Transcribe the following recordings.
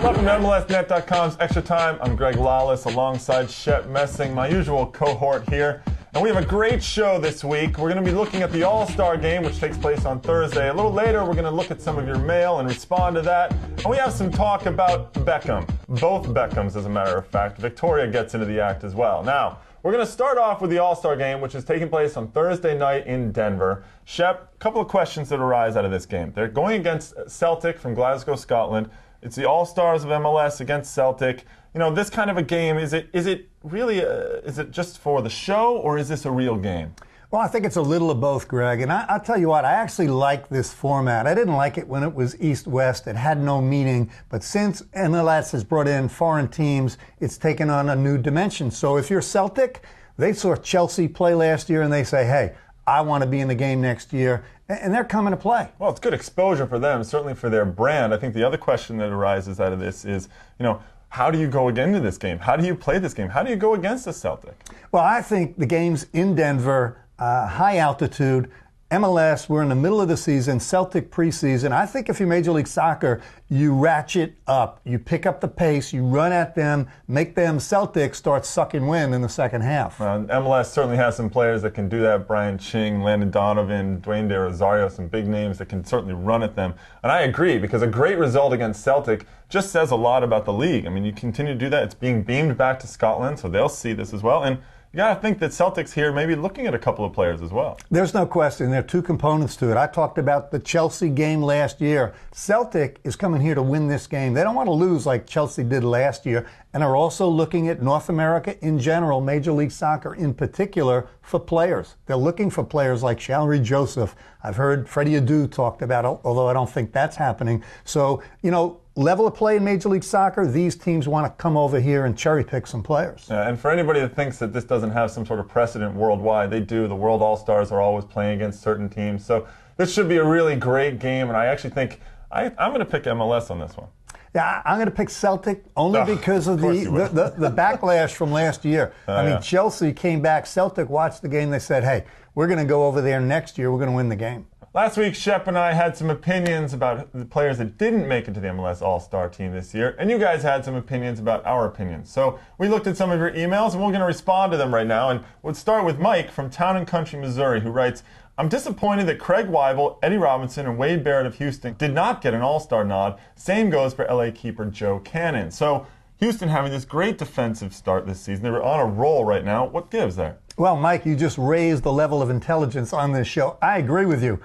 Welcome to MLSnet.com's Extra Time. I'm Greg Lawless alongside Shep Messing, my usual cohort here. And we have a great show this week. We're going to be looking at the All Star game, which takes place on Thursday. A little later, we're going to look at some of your mail and respond to that. And we have some talk about Beckham. Both Beckhams, as a matter of fact. Victoria gets into the act as well. Now, we're going to start off with the All Star game, which is taking place on Thursday night in Denver. Shep, a couple of questions that arise out of this game. They're going against Celtic from Glasgow, Scotland. It's the All Stars of MLS against Celtic. You know, this kind of a game, is it really, is it just for the show, or is this a real game? Well, I think it's a little of both, Greg. And I'll tell you what, I actually like this format. I didn't like it when it was East-West. It had no meaning. But since MLS has brought in foreign teams, it's taken on a new dimension. So if you're Celtic, they saw Chelsea play last year and they say, hey, I want to be in the game next year. And they're coming to play. Well, it's good exposure for them, certainly for their brand. I think the other question that arises out of this is, you know, how do you go into this game? How do you play this game? How do you go against the Celtic? Well, I think the game's in Denver, high altitude. MLS, we're in the middle of the season, Celtic preseason. I think if you're Major League Soccer, you ratchet up. You pick up the pace, you run at them, make them Celtics start sucking wind in the second half. MLS certainly has some players that can do that. Brian Ching, Landon Donovan, Dwayne De Rosario, some big names that can certainly run at them. And I agree, because a great result against Celtic just says a lot about the league. I mean, you continue to do that. It's being beamed back to Scotland, so they'll see this as well. And you got to think that Celtics here may be looking at a couple of players as well. There's no question. There are two components to it. I talked about the Chelsea game last year. Celtic is coming here to win this game. They don't want to lose like Chelsea did last year, and are also looking at North America in general, Major League Soccer in particular, for players. They're looking for players like Shalrie Joseph. I've heard Freddie Adu talked about, although I don't think that's happening. So, you know, level of play in Major League Soccer, these teams want to come over here and cherry pick some players. And for anybody that thinks that this doesn't have some sort of precedent worldwide, they do. The World All Stars are always playing against certain teams. So this should be a really great game, and I actually think I'm going to pick MLS on this one. Yeah, I'm going to pick Celtic only because of the backlash from last year. I mean, Chelsea came back, Celtic watched the game, they said, hey, we're going to go over there next year, we're going to win the game. Last week, Shep and I had some opinions about the players that didn't make it to the MLS All Star team this year, and you guys had some opinions about our opinions. So we looked at some of your emails, and we're going to respond to them right now. And we'll start with Mike from Town and Country, Missouri, who writes, I'm disappointed that Craig Weibel, Eddie Robinson, and Wade Barrett of Houston did not get an All Star nod. Same goes for LA keeper Joe Cannon. So Houston having this great defensive start this season. They're on a roll right now. What gives there? Well, Mike, you just raised the level of intelligence on this show. I agree with you.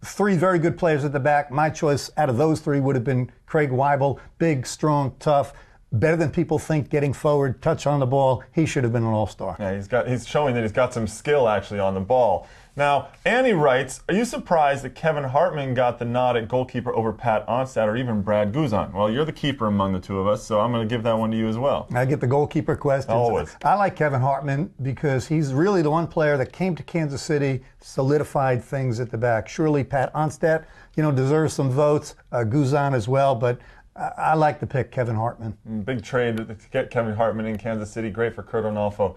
Three very good players at the back. My choice out of those three would have been Craig Weibel, big, strong, tough, better than people think, getting forward, touch on the ball. He should have been an All-Star. Yeah, he's showing that he's got some skill actually on the ball. Now, Annie writes, are you surprised that Kevin Hartman got the nod at goalkeeper over Pat Onstad or even Brad Guzan? Well, you're the keeper among the two of us, so I'm going to give that one to you as well. I get the goalkeeper questions. Always. I like Kevin Hartman because he's really the one player that came to Kansas City, solidified things at the back. Surely Pat Onstad, you know, deserves some votes, Guzan as well, but I like to pick Kevin Hartman. Big trade to get Kevin Hartman in Kansas City. Great for Kurt Onalfo.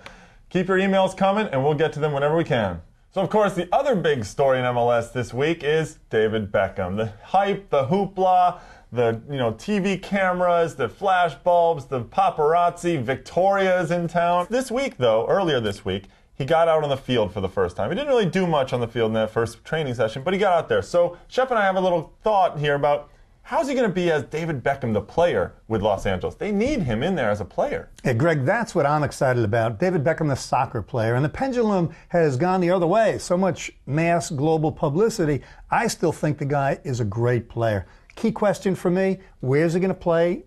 Keep your emails coming, and we'll get to them whenever we can. So, of course, the other big story in MLS this week is David Beckham. The hype, the hoopla, the TV cameras, the flash bulbs, the paparazzi. Victoria is in town. This week, though, earlier this week, he got out on the field for the first time. He didn't really do much on the field in that first training session, but he got out there. So, Shep and I have a little thought here about how's he going to be as David Beckham, the player, with Los Angeles? They need him in there as a player. Yeah, Greg, that's what I'm excited about. David Beckham, the soccer player. And the pendulum has gone the other way. So much mass global publicity. I still think the guy is a great player. Key question for me, where's he going to play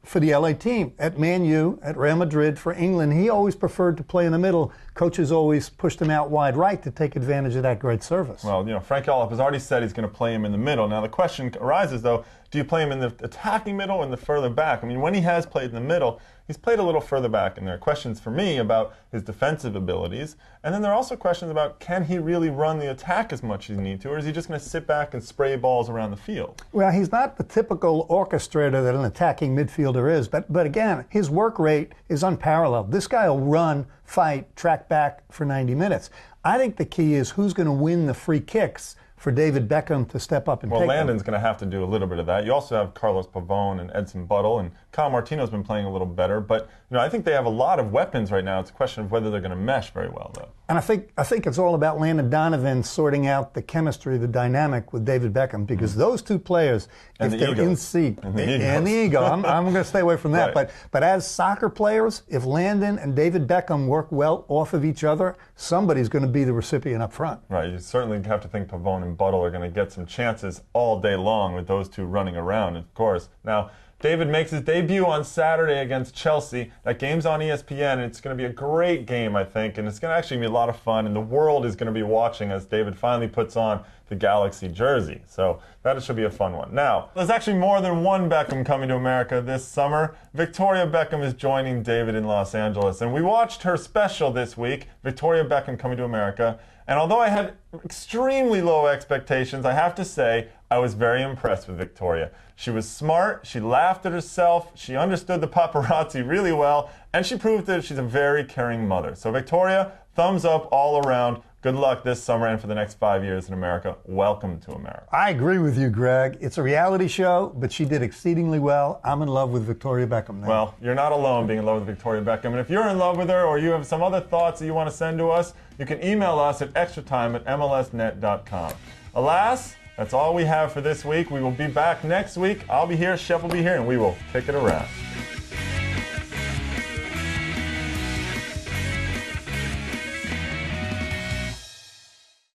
for the LA team? At Man U, at Real Madrid, for England. He always preferred to play in the middle. Coaches always pushed him out wide right to take advantage of that great service. Well, Frank Yallop has already said he's going to play him in the middle. Now, the question arises, though, do you play him in the attacking middle or in the further back? I mean, when he has played in the middle, he's played a little further back. And there are questions for me about his defensive abilities. And then there are also questions about, can he really run the attack as much as he needs to? Or is he just going to sit back and spray balls around the field? Well, he's not the typical orchestrator that an attacking midfielder is. But again, his work rate is unparalleled. This guy will run, fight, track back for 90 minutes. I think the key is who's going to win the free kicks for David Beckham to step up and Well, take Landon's them. going to have to do a little bit of that. You also have Carlos Pavone and Edson Buttle, and Kyle Martino's been playing a little better. But I think they have a lot of weapons right now. It's a question of whether they're going to mesh very well, though. And I think it's all about Landon Donovan sorting out the chemistry, the dynamic with David Beckham, because those two players, And if the they're egos. in sync, And the and the egos. ego, I'm going to stay away from that. Right. But as soccer players, if Landon and David Beckham work well off of each other, somebody's going to be the recipient up front. Right, you certainly have to think Pavone and Buttle are going to get some chances all day long with those two running around, of course. Now, David makes his debut on Saturday against Chelsea. That game's on ESPN, and it's going to be a great game, I think, and it's going to actually be a lot of fun, and the world is going to be watching as David finally puts on the Galaxy jersey. So that should be a fun one. Now, there's actually more than one Beckham coming to America this summer. Victoria Beckham is joining David in Los Angeles, and we watched her special this week, Victoria Beckham Coming to America. And although I had extremely low expectations, I have to say I was very impressed with Victoria. She was smart, she laughed at herself, she understood the paparazzi really well, and she proved that she's a very caring mother. So Victoria, thumbs up all around. Good luck this summer and for the next 5 years in America. Welcome to America. I agree with you, Greg. It's a reality show, but she did exceedingly well. I'm in love with Victoria Beckham now. Well, you're not alone being in love with Victoria Beckham. And if you're in love with her or you have some other thoughts that you want to send to us, you can email us at extratime@mlsnet.com. Alas, that's all we have for this week. We will be back next week. I'll be here, Shep will be here, and we will kick it around.